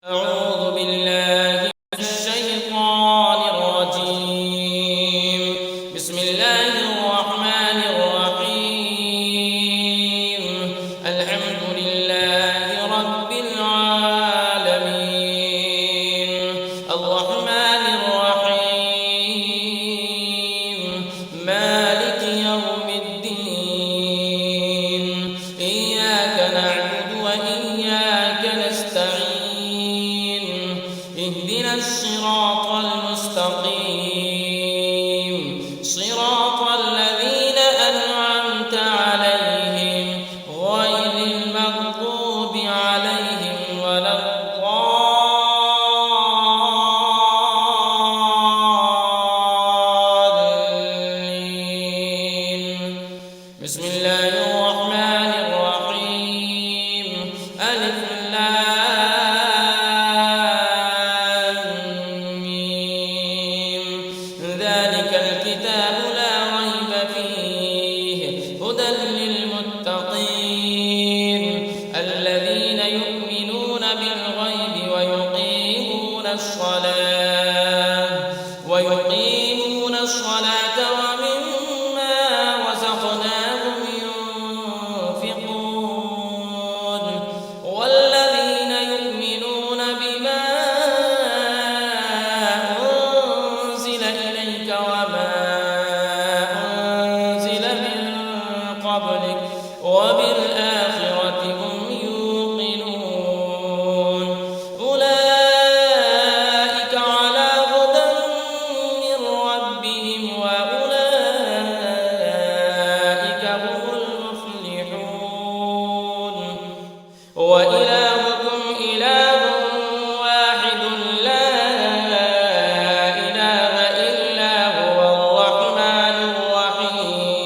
أعوذ بالله من الشيطان الرجيم. بسم الله الرحمن الرحيم. الحمد لله رب العالمين الرحمن الرحيم مالك يوم الدين إياك نعبد وإياك نستعين اهدنا الصراط المستقيم صراط الذين أنعمت عليهم غير المغضوب عليهم ولا الضالين. بسم الله الرحمن الرحيم ألف ذلك الكتاب لا ريب فيه هدى للمتقين الذين يؤمنون بالغيب ويقيمون الصلاة ومما رزقناهم ينفقون والذين يؤمنون بما وبالآخرة هم يوقنون أولئك على هدى من ربهم وأولئك هم المفلحون. وإلهكم إله واحد لا إله إلا هو الرحمن الرحيم.